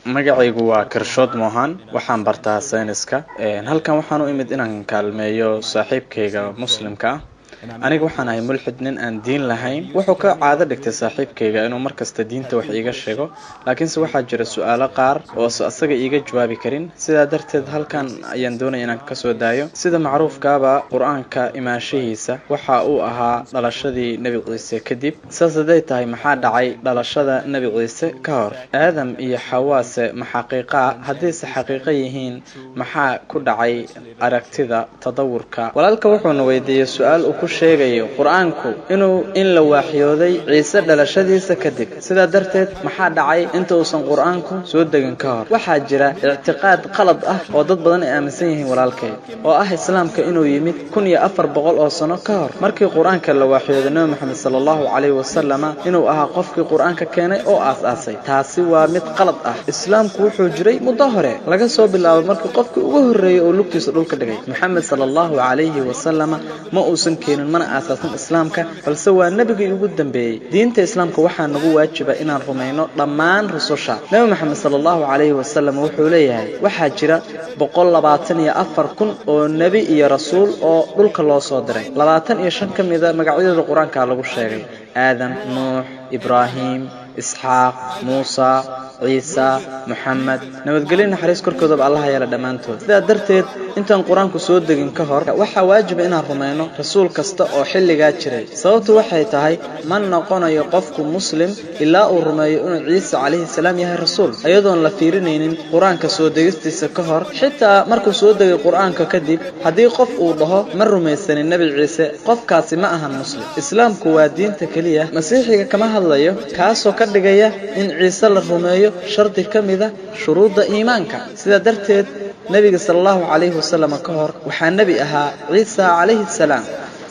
magacaygu waa Kirshood Mohan waxaan bartaa sayniska halkan waxaan u imid inaan kaalmeeyo saaxiibkayga muslimka aniga waxaan ahay mulxid nin aan diin lahayn wuxuu ka caado dhigtay saaxiibkayga inuu markasta diinta wax iiga sheego laakiinse waxaa jira su'aalo qaar oo asaga iiga jawaabi karin sidaa darteed halkan ayaan doonayaa inaan ka soo daayo sida macruufkaaba quraanka imaanshihiisa waxa uu ahaa dhalashadii nabi ciise kadib saasay tahay maxaa dhacay dhalashada nabi ciise ka hor aadam iyo xawaase maxaqiiqa haddii si xaqiiqo yihiin maxaa ku dhacay aragtida tadawurka walaalka wuxuu weydiiyay su'aal uu ku sheegayo quraanku inuu in la waxyooday ciise dhalashadiisa kadib sida darteed maxaa dhacay inta uusan quraanku soo degin ka hor waxa jira i'tiqaad qalad ah oo dad badan ay aaminsan yihiin walaalkay oo ah islaamka inuu yimid 1400 oo sano ka hor markii quraanka la waxyooday nabi maxamed sallallahu alayhi wasallam inuu ahaa qofkii quraanka keenay oo aas-aasay taasi waa mid qalad ah islaamku wuxuu jiray muddo hore laga soo bilaabo markii qofkii ugu horeeyay oo lugtiisa dhulka dhigay maxamed sallallahu alayhi wasallam ma uusan keenin mana aasaasan islaamka balse waa nabigii ugu dambeeyay diinta islaamka waxa nagu waajiba inaan rumayno dhammaan rususha nabi maxamed sallallahu alayhi wasallam wuxuu leeyahay waxa jira 124,000 oo nabi iyo rasuul oo dhulka loo soo diray 25 kamida magacyada quraanka lagu sheegay aadam nuux ibraahim isxaaq muusa ciisa muhammad nabadgelyo xariis korkooda allah yeela dhamaantood sida darteed intaan quraanku soo degin ka hor waxa waajib inaan rumayno rasuul kasta oo xilliga jiray sababtu waxay tahay man noqonayo qofku muslim ilaa uu rumeeyo inuu ciise calayhi salaam yahay rasuul ayadoon la fiirinaynin quraanka soo degistiisa ka hor xitaa markuu soo degay quraanka kadib hadii qof uu dhaho ma rumaysanin nabi ciise qofkaasi ma ahan muslim islaamku waa diinta kaliya masiixiga kama hadlayo kaasoo ka dhigaya in ciise la rumeeyo sharti kamida shuruuda iimaanka sida darteed nabiga sallallahu alayhi wasallam ka hor waxa nabi ahaa ciise calayhi salaam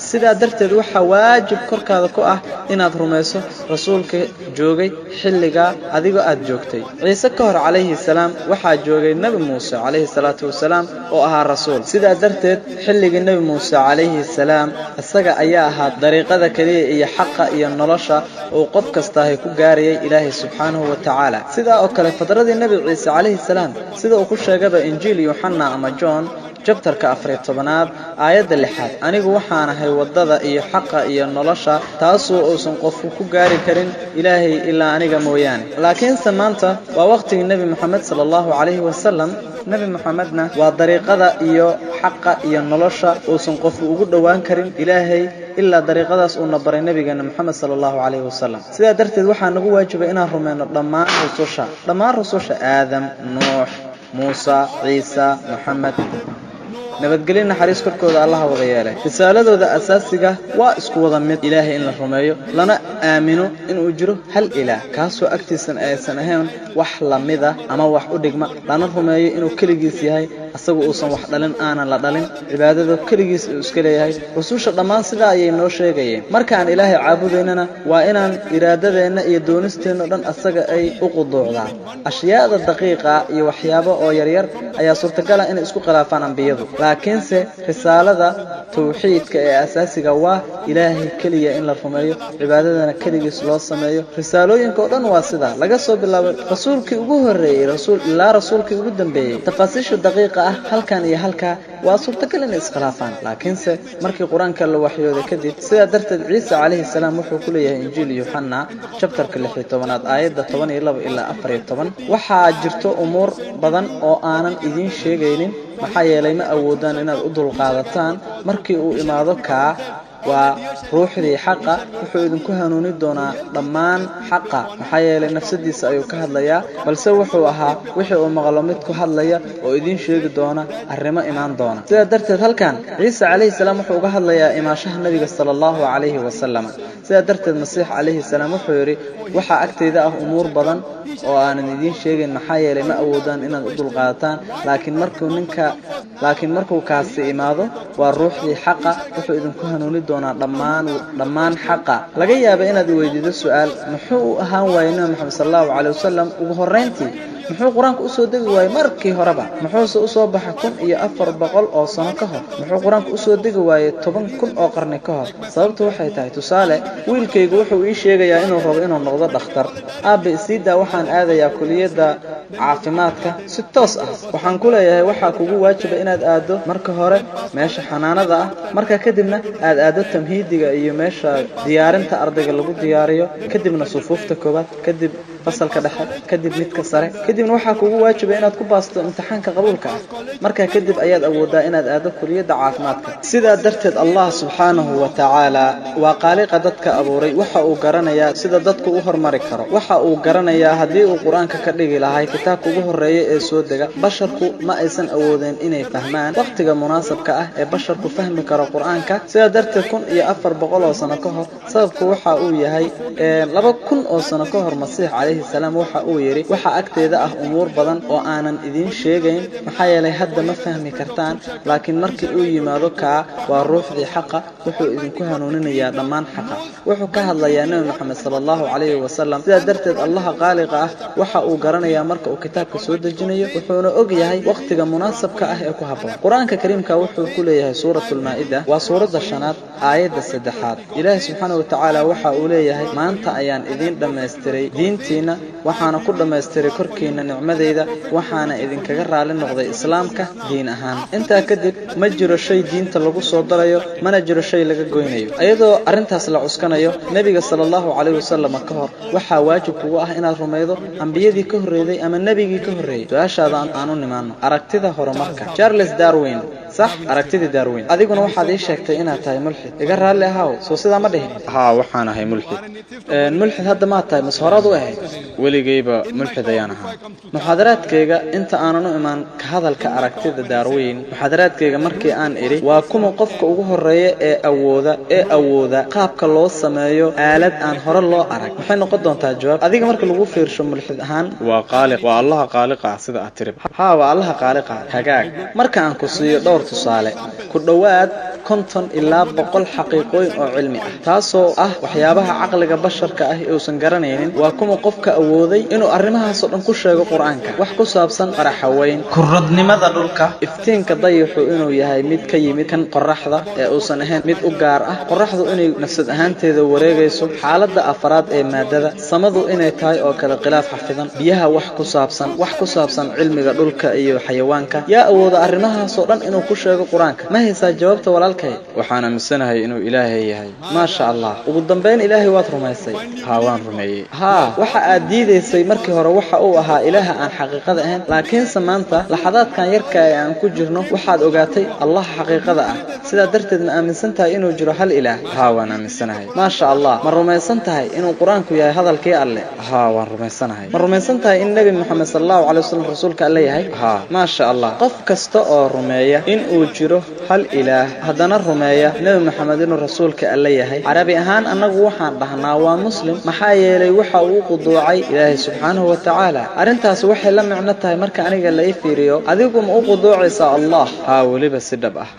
sida darteed waxa waajib korkaada ku ah inaad rumayso rasuulka joogay xilliga adiga aad joogtay ciise ka hor calayhi salaam waxa joogay nabi muuse calayhi salaatu wasalaam oo ahaa rasuul sida darteed xilliga nabi muuse calayhi salaam asaga ayaa ahaa dariiqada kaliya iyo xaqa iyo nolosha oo qof kasta ay ku gaarayay ilaahay subhanahu wa ta'ala sida oo kale fadradii nabi ciise calayhi salaam sida uu ku sheegay injiil yohanna ama john jabtarka 14aad aayada 6 anigu waxaan ahay wadada iyo xaqa iyo nolosha taasoo uusan qofku ku gaari karin ilaahay ilaa aniga mooyaan laakiin maanta waa waqtigii nabi maxamed sallallahu alayhi wasallam nabi maxamedna waa dariiqada iyo xaqa iyo nolosha uusan qofku ugu dhawaan karin ilaahay ilaa dariiqadaas uu nabaray nabigeena maxamed sallallahu alayhi wasallam sida darteed waxa nagu waajiba inaan rumayno dhammaan rususha aadam nuux muusa ciisa muhammad nabadgelyo naxariis korkooda allah wada yeelay risaaladooda asaasiga waa isku wada mid ilaahay in la rumeeyo lana aamino inuu jiro hal ilaah kaasoo agtiisan aysan ahayn wax lamida ama wax u dhigma lana rumeeyo inuu kaligiis yahay asagu uusan wax dhalin aanan la dhalin cibaadada kaligiis uu iska leeyahay rususha dhammaan sida ayay noo sheegayeen markaan ilaahay caabudaynana waa inaan iraadadeena iyo doonisteena dhan asaga ay u quduucdaan ashyaada daqiiqa iyo waxyaabo oo yaryar ayaa suurtagal ah in isku khilaafaan anbiyadu laakiinse risaalada tawxiidka ee asaasiga waa ilaahay kaliya in la rumeeyo cibaadadana kaligiis loo sameeyo risaalooyinka oo dhan waa sida laga soo bilaabo rasuulkii ugu horeeyay rasuulkii ugu dambeeyay tafaasiisha daqiiqa ah halkan iyo halka waa suurtagal in iskhilaafaan laakiinse markii quraanka la waxyooday kadib sida darteed ciise calayhi salaam wuxuu ku leeyahay injiil yohanna chapterka 16aad aayada 12 ilaa 14 waxa jirto umuur badan oo aanan idin sheegaynin maxaa yeelay ma awoodaan inaad u dulqaadataan markii uu imaado ka waa ruuxdii xaqa wuxuu idinku hanuuni doonaa dhammaan xaqa maxaa yeelay nafsadiisa ayuu ka hadlayaa balse wuxuu ahaa wixii uu maqlo mid ku hadlaya oo idin sheegi doona arrimo imaan doona sida darteed halkan ciise calayhi salaam wuxuu uga hadlayaa imaashaha nabiga sallallahu alayhi wasallam sida darteed masiix calayhi salaam wuxuu yiri waxa agteeda ah umuur badan oo aanan idin sheegin maxaa yeelay ma awoodaan inaad u dulqaadataan laakiin markuu kaasi imaado waa ruuxdii xaqa wuxuu idinku hanuuni doonaa dhammaan xaqa laga yaabo inaad weydiido su'aal muxuu ahaan waayay nabi maxamed sallallahu alayhi wasallam ugu horeyntii muxuu quraanka u soo degi waayay markii horeba muxuu u soo baxay 1400 oo sano ka hor muxuu quraanka u soo degi waayay 10,000 oo qarni ka hor sababtu waxay tahay tusaale wiilkaygu wuxuu ii sheegayaa inuu rabo inuu noqdo dhakhtar aabe siida waxaan aadayaa kuliyada caafimaadka si toos ah waxaan ku leeyahay waxa kugu waajiba inaad aado marka hore meesha xanaanada ah marka kadibna aad aado tamhiidiga iyo meesha diyaarinta ardayga lagu diyaariyo kadibna sufuufta koobaad kadib fasalka dhexe kadib midka sare kadibna waxa kugu waajiba inaad ku baasto imtixaanka qabuulka marka kadib ayaad awoodaa inaad aado kuliyada caafimaadka sida darteed Allah subhanahu wa ta'ala waa qaaliqa dadka abuuray waxa uu garanayaa sida dadku u hormari karo waxa uu garanayaa hadii uu quraanka ka dhigi lahay kitaabka ugu horeeya ee soo dega basharku ma aysan awoodeen inay fahmaan waqtiga munaasabka ah ee basharku fahmi karo quraanka sida darteed 1400 oo sano ka hor sababku waxa uu yahay 2000 oo sano ka hor masiix alayhi salaam waxa uu yiri waxa agteeda ah umuur badan oo aanan idin sheegayn maxaa yeelay hadda ma fahmi kartaan laakiin markii uu yimaado ka waa ruuxdii xaqa wuxuu idinku hanuuninayaa dhammaan xaqa wuxuu ka hadlayaa nabi maxamed sallallahu alayhi wasallam sida darteed Allah qaaliqa ah waxa uu garanayaa marka uu kitaabka soo dejinayo wuxuuna og yahay waqtiga munaasabka ah ee ku habboon quraanka kariimka wuxuu ku leeyahay suuratul maa'ida waa suurada 5aad aayada 3aad ilaahay subhanahu wa ta'ala waxa uu leeyahay maanta ayaan idin dhameystiray diintiina waxaana ku dhameystiray korkiina nicmadeyda waxaana idinkaga raali noqday islaamka diin ahaan inta kadib ma jiro shay diinta lagu soo darayo mana jiro shay laga goynayo ayadoo arintaas la cuskanayo nabiga sallallahu alayhi wasallam ka hor waxa waajib kugu ah inaad rumaydo anbiyadii ka horeeyay ama nabigii ka horeeyay su'aashaada aanu nimaano aragtida horumarka Charles Darwin صح aragtida Darwin adiguna waxaad ii sheegtay inaad tahay mulxid iga raali ahaaw soo sida ma dhihin waxaan ahay mulxid hadda ma tahay masharad u ahay waligayba mulxid ayaan ahaa muxaadaraadkayga inta aanan u imaan ka hadalka aragtida Darwin muxaadaraadkayga markii aan iri waa kuma qofka ugu horeeya ee awooda qaabka loo sameeyo aalad aan hore loo arag waxay noqon doontaa jawaab adiga marka lagu fiirsho mulxid ahaan waa qaaliq waa Allah qaaliqa sida aad tirib waa Allah qaaliqa hagaag marka aan ku siiyo tusaale ku dhawaad 50 ilaa 100 xaqiiqooyin oo cilmi ah taasoo ah waxyaabaha aqliga basharka ah ee uusan garanaynin waa kuma qofka awooday inuu arrimahaas oo dhan ku sheego quraanka wax ku saabsan qaraxaweyn kuradnimada dhulka iftiinka dayaxu inuu yahay mid ka yimid kan qoraxda ee uusan ahayn mid u gaar ah qoraxdu inay nafsad ahaanteeda wareegayso xaaladda afraad ee maadada samadu inay tahay oo kala khilaaf xafidan biyaha wax ku saabsan cilmiga dhulka iyo xayawaanka yaa awooda arrimahaas oo dhan inuu ku sheego quraanka ma haysaa jawaabta walaalkay waxaan aaminsanahay inuu ilaahay yahay ma sha Allah ugu dambeyn ilaahay waad rumaysay waan rumeeyay waxa aad diidaysay markii hore waxa uu ahaa ilaaha aan xaqiiqada ahayn laakiin samaanta laxadaadkan yarka ee aan ku jirno waxaad ogaatay Allah xaqiiqada ah sida darteed ma aaminsantahay inuu jiro hal ilaah waan aaminsanahay ma sha Allah ma rumaysantahay inuu quraanku yahay hadalkii alle waan rumaysanahay ma rumaysantahay in nabi maxamed sallallahu alayhi wasallam rasuulka alle yahay ma sha Allah qof kasta oo rumeeya in uu jiro hal ilaah hadana rumeeya nabi maxamed inuu rasuulka alle yahay carabi ahaan anagu waxaan dhahnaa waa muslim maxaa yeelay waxa uu quduucay ilaahay subhanahu wa ta'ala arintaas waxay la macno tahay marka aniga la fiiriyo adigu ma u quduucaysaa Allah waliba si dhab ah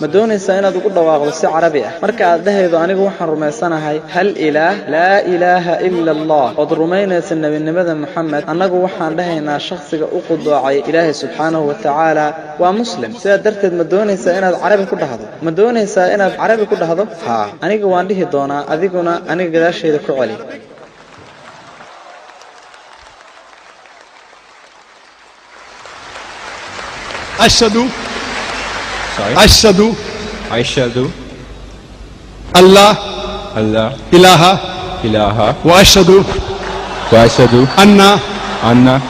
ma doonaysaa inaad ugu dhawaaqdo si carabi ah marka aad dhahaydo anigu waxaan rumaysanahay hal ilaah la ilaaha illa Allah oo rumaynaysa nabinimada maxamed anagu waxaan dhahaynaa shakhsiga u quduucay ilaahay subhanahu wa ta'ala waa muslim sida darteed ma doonaysaa inaad carabi ku dhahdo aniga waan dhihi doonaa adiguna aniga gadaasheeda ku celi ashhadu Allah ilaha wa ashhadu anna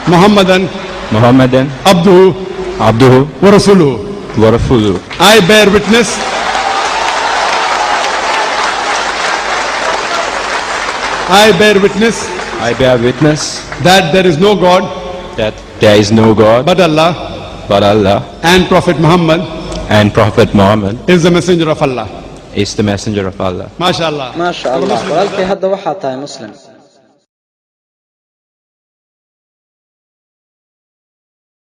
Muhammadan abduhu wa rasuluhu I bear witness that there is no God but Allah and Prophet Muhammad is the messenger of Allah. MashaAllah. walaalkay hadda waxaa tahay muslim